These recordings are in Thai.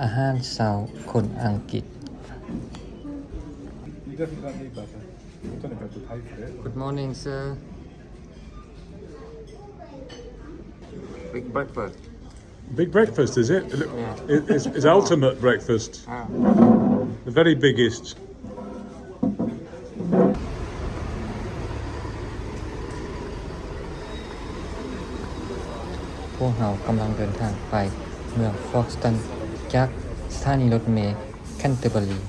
อาหารเช้าคนอังกฤษ Good morning sir Big breakfast Big breakfast, is it? Yeah. It's ultimate breakfast. The very biggest. พวกเรากำลังเดินทางไปเมืองฟ็อกสตันจากสถานีรถเมล์แคนเตอร์เบอรี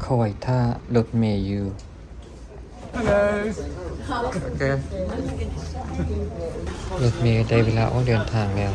คอยท่ารถเมล์อยู่ Hello. โอเครถเมล์ได้เวลาออกเดินทางแล้ว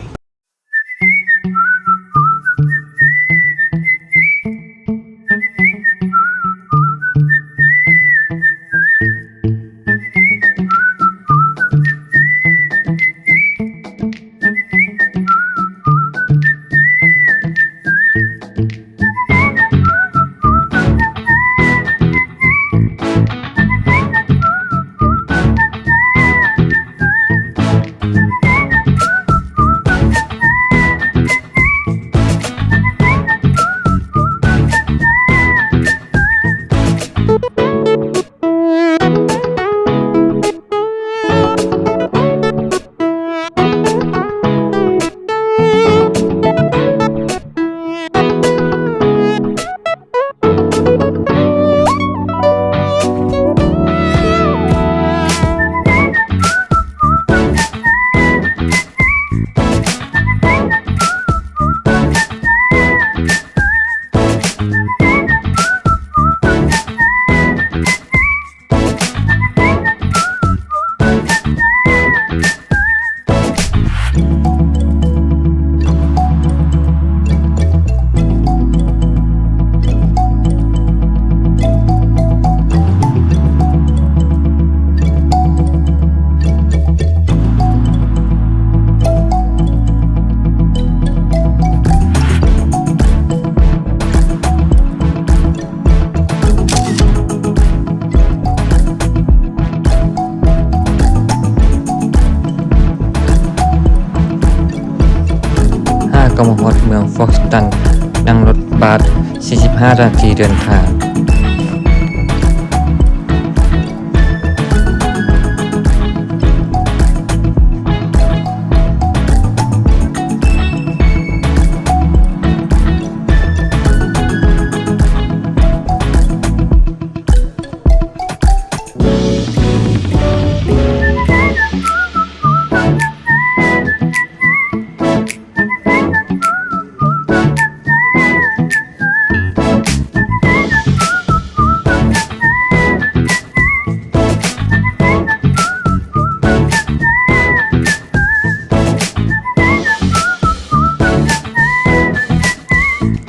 ก็มาฮอดเมืองฟ็อกสตันนั่งรถบัส45 นาทีเดินทาง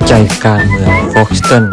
ใจกลางเมืองโฟกสตัน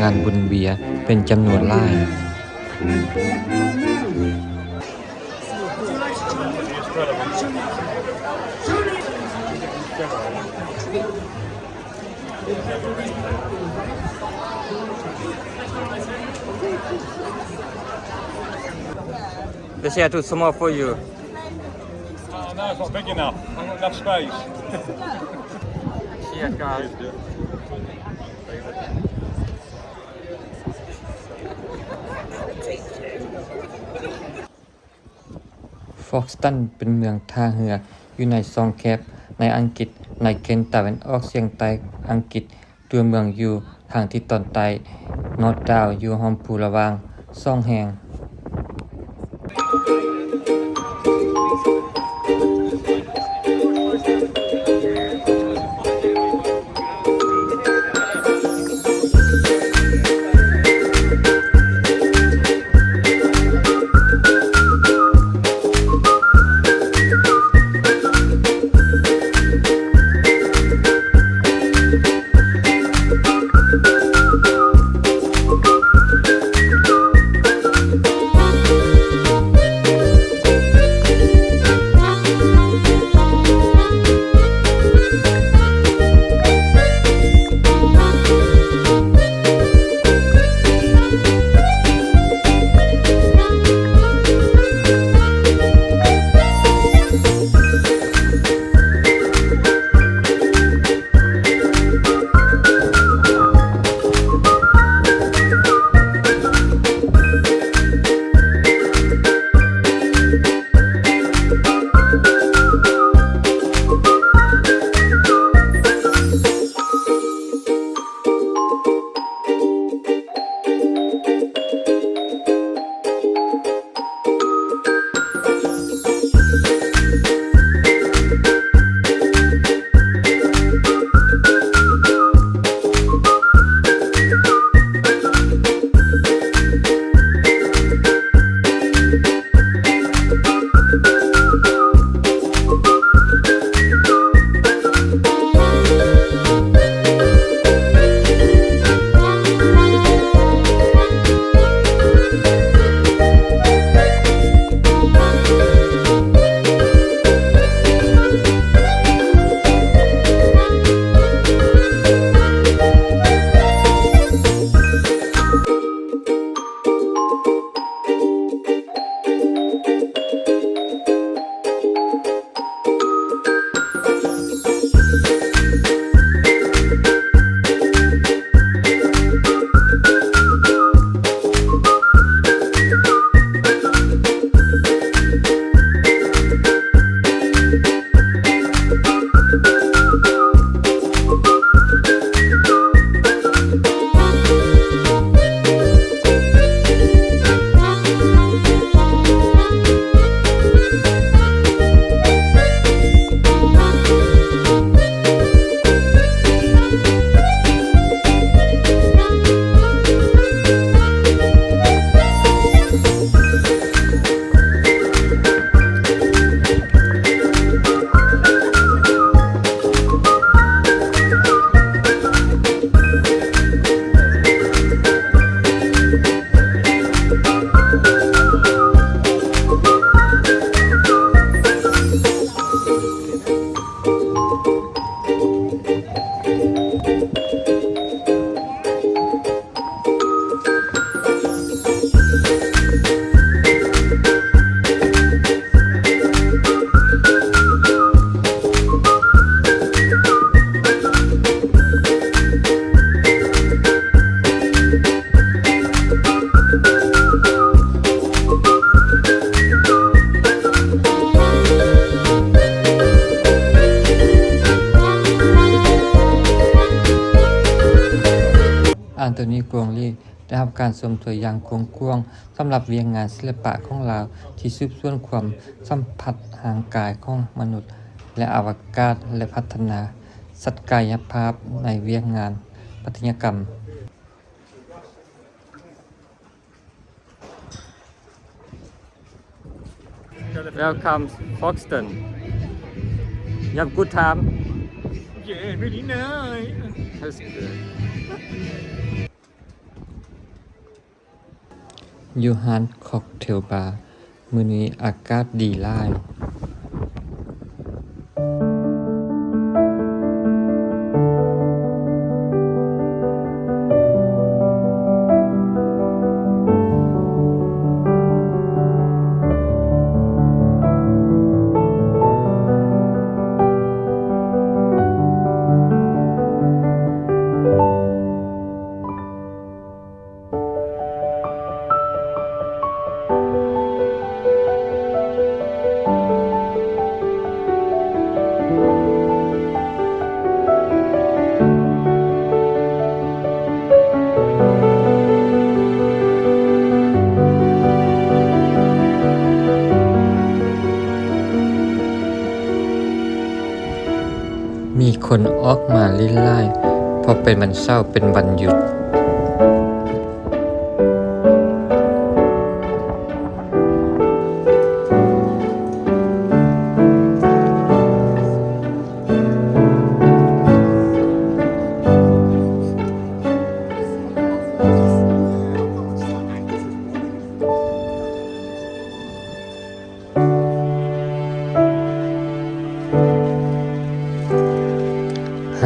งานบุญเบียร์เป็นจำนวนหลาย The chair too small for you. Oh, no, it's not big enough. Not enough space. Cheers, guys. Folkestone เป็นเมืองท่าเรืออยู่ในซองแคบในอังกฤษในเขตตะวันออกเฉียงใต้อังกฤษตัวเมืองอยู่ทางทิศตอนใต้นอร์ทดาวน์อยู่ห้อมภูระหว่างสองแห่งอันโตนี กวงลีได้รับการชมตัวอย่างกว้างๆสำหรับเวียงงานศิลปะของลาวที่สืบสวนความสัมผัสทางกายของมนุษย์และอวกาศและพัฒนาศักยภาพในเวียงงานปัตยกรรม Welcome Folkestone. You have good time? Yeah, really nice. That's good. อยู่ร้านค็อกเทลบาร์มื้อนี้อากาศดีหลายมีคนออกมาเล่นหลายเพราะเป็นวันเสาร์เป็นวันหยุด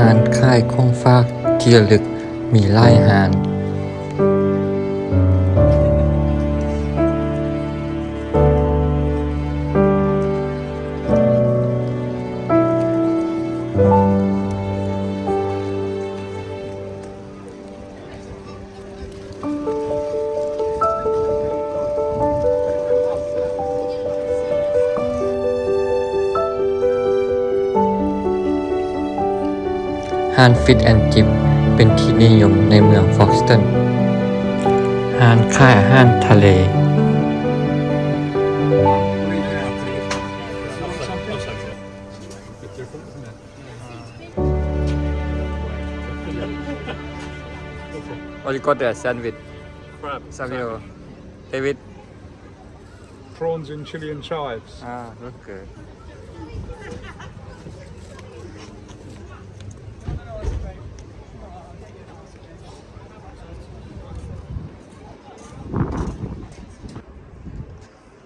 ร้านขายของฝากที่ระลึกมีหลายร้านร้านฟิตแอนด์จิปเป็นที่นิยมในเมืองฟ็อกสตันร้านขายอาหารทะเลWhat you got there? Sandwich. Crab. Savio. David. Prawns in chili and chives. Ah, look good.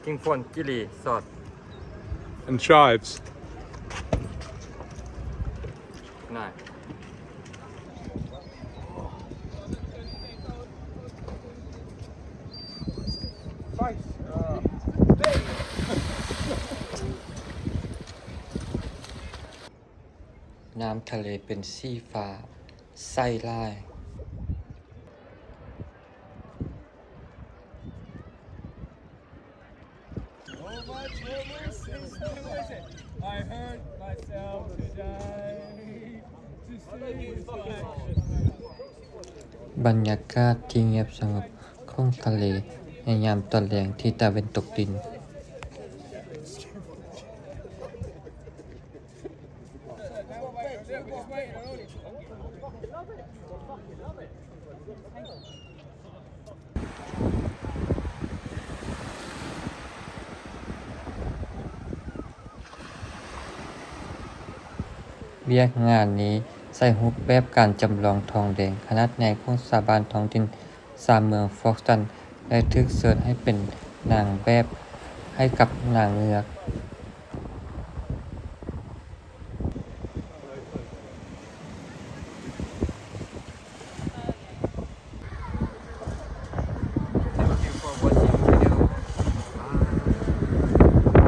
King Phone, chili, salt. And chives. Nice. Face. น้ำทะเลเป็นสีฟ้าใสลาย I hurt myself today to see perfection. บรรยากาศที่เงียบสงบของทะเลในยามตอนแลงที่ตะวันตกดินเวียกงานนี้ใส่รูปแบบการจำลองทองแดงขนาดใหญ่ของชาวบ้านท้องถิ่น3เมืองฟอกสตันได้ถูกเชิญให้เป็นนางแบบให้กับนางเงือก